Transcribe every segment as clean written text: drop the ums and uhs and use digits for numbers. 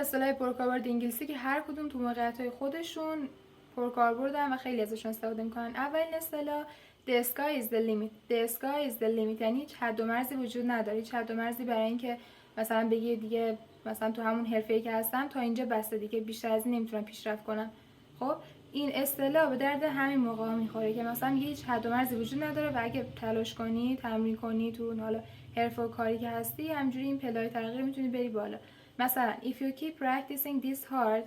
اصطلاح پرکاربرد انگلیسی که هر کدوم تو موقعیت‌های خودشون پرکاربردن و خیلی ازشون استفاده میکنن. اولین اصطلاح The sky is the limit. The sky is the limit یعنی هیچ حد و مرزی وجود نداره. هیچ حد و مرزی برای اینکه مثلا بگی دیگه مثلا تو همون حرفه‌ای که هستم تا اینجا بسته، دیگه بیشتر از این نمیتونم پیشرفت کنم. خب این اصطلاح به درد همین موقع میخوره که مثلا میگه هیچ حد و مرزی وجود نداره و اگه تلاش کنی، تمرین کنی تو حالا حرفه و کاری که هستی، همجوری این پله‌های ترقی میتونی بری بالا. مثلا if you keep practicing this hard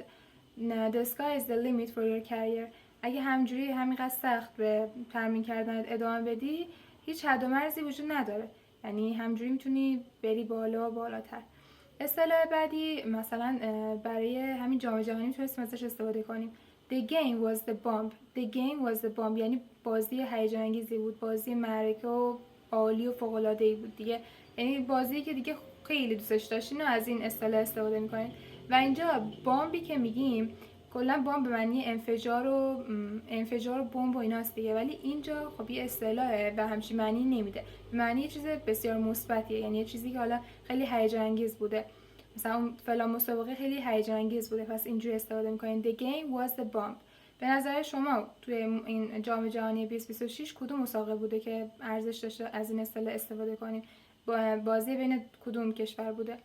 the sky is the limit for your career. اگه همجوری همینقدر سخت به تمرین کردن ادامه بدی، هیچ حد و مرزی وجود نداره، یعنی همجوری میتونی بری بالا و بالاتر. اصطلاح بعدی مثلا برای همین جام جهانی میتونستیم ازش استفاده کنیم. The game was the bomb. The game was the bomb یعنی بازی هیجان انگیزی بود، بازی معرکه و عالی و فوق العاده ای بود دیگه، یعنی بازی که دیگه خیلی دوستش داشتین و از این اصطلاح استفاده میکنین. و اینجا بامبی که میگیم کلا بمب به معنی انفجار و بمب و ایناست دیگه، ولی اینجا خب یه اصطلاحه و همچین معنی نمیده، به معنی یه چیز بسیار مثبتیه، یعنی یه چیزی که حالا خیلی هیجان انگیز بوده، مثلا اون فلان مسابقه خیلی هیجان انگیز بوده، پس اینجوری استفاده میکنین The game was the bomb. به نظر شما توی این جام جهانی 2026 کدوم مسابقه بوده که ارزش داشته از این اصطلاح استفاده کنین؟ بازی بین کدوم کشور بوده؟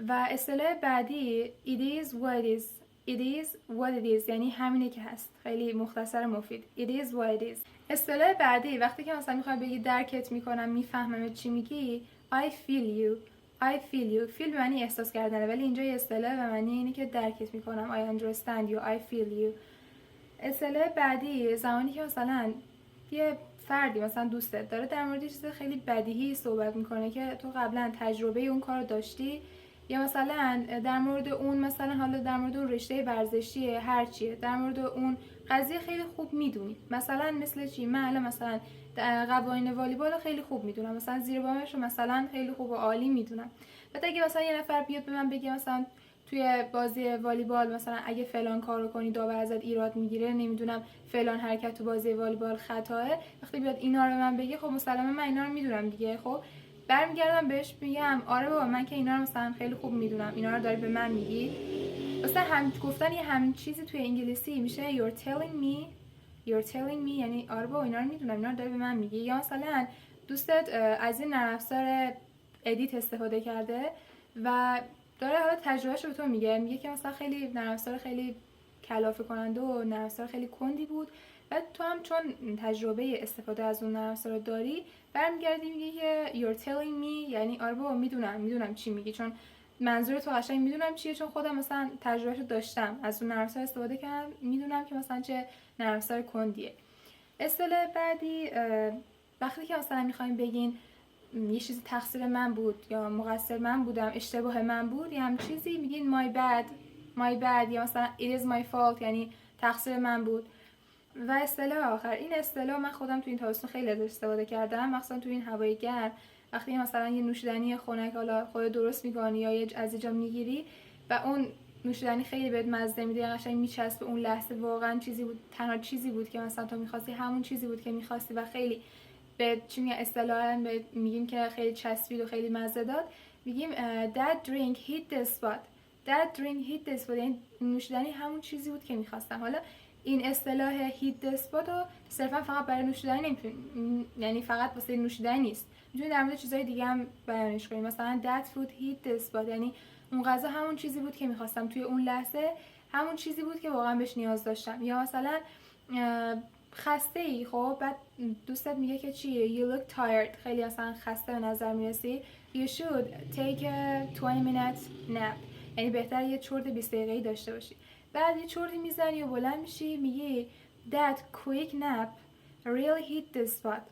و اصطلاح بعدی It is what it is. It is what it is یعنی همینه که هست، خیلی مختصر مفید. It is what it is. اصطلاح بعدی وقتی که مثلا میخوای بگی درکت میکنم، میفهمم چی میگی، I feel you. I feel you. feel معنی احساس کردنه، ولی اینجا یه اصطلاح به معنی اینه که درکت میکنم. I understand you. I feel you. اصطلاح بعدی زمانی که مثلا یه فردی مثلا دوستت داره در مورد چیز خیلی بدیهی صحبت میکنه که تو قبلا تجربه اون کار داشتی، یا مثلا در مورد اون مثلا حالا در مورد اون رشته ورزشی هر چیه، در مورد اون قضیه خیلی خوب میدونی، مثلا مثل چی؟ من الان مثلا قوانین والیبال خیلی خوب میدونم، مثلا زیر بامش رو مثلا خیلی خوب و عالی میدونم. بعد اگه مثلا یه نفر بیاد به من بگه مثلا توی بازی والیبال مثلا اگه فلان کارو کنی داور ازت ایراد میگیره، نمیدونم فلان حرکت تو بازی والیبال خطاه، وقتی بیاد اینا رو به من بگه، خب مسلما من اینا رو میدونم دیگه. خب برمیگردم بهش میگم آره بابا من که اینا رو مثلا خیلی خوب میدونم، اینا رو داری به من میگی. مثلا هم گفتن یه همین چیزی توی انگلیسی میشه you're telling me یعنی آره بابا اینا رو میدونم، اینا رو داری به من میگی. یا مثلا دوستت از این نرم افزار ادیت استفاده کرده و داره حالا تجربهش رو به تو میگه که مثلا خیلی نرم افزار خیلی کلافه کننده و نرم افزار خیلی کندی بود و تو هم چون تجربه استفاده از اون نرم افزار داری، برمیگردی میگی که you're telling me یعنی آره بابا میدونم چی میگی، چون منظور تو قشنگ میدونم چیه، چون خودم مثلا تجربهشو داشتم، از اون نرم افزار استفاده کردم، میدونم که مثلا چه نرم افزار کندیه. اصطلاح بعدی وقتی که مثلا میخوایم بگین یه چیزی تقصیر من بود یا مقصر من بودم، اشتباه من بود یا هم چیزی، میگین my bad یا مثلا it is my fault یعنی تقصیر من بود. و اصطلاح آخر، این اصطلاح من خودم تو این تابستون خیلی ازش استفاده کردم، مخصوصا تو این هوای گرم، وقتی مثلا یه نوشیدنی خنک حالا خودت درست می‌کنی یا از یه جا میگیری و اون نوشیدنی خیلی بهت مزه میده، قشنگ میچسبه، اون لحظه واقعا چیزی بود، تنها چیزی بود که مثلا تو می‌خواستی، همون چیزی بود که می‌خواستی و خیلی به چی میگن اصطلاحاً میگیم که خیلی چسبید و خیلی مزه داد، میگیم that drink hit the spot. that drink hit the spot یعنی نوشیدنی همون چیزی بود که می‌خواستم. حالا این اصطلاح هیت دسپات رو صرفا فقط برای نوشیدنی نمیتونیم، یعنی فقط واسه نوشیدنی نیست، میتونید در مورد چیزهای دیگه هم بیانش کنیم. مثلا that food hit the spot یعنی اون غذا همون چیزی بود که میخواستم توی اون لحظه، همون چیزی بود که واقعا بهش نیاز داشتم. یا مثلا خسته ای، خب بعد دوستت میگه که چیه you look tired، خیلی اصلا خسته به نظر میرسی، you should take a 20 minute nap یعنی بهتر یه چرت 20 دقیقه‌ای داشته باشی. بعد یه چرتی میزنی و بلند میشی میگی that quick nap really hit the spot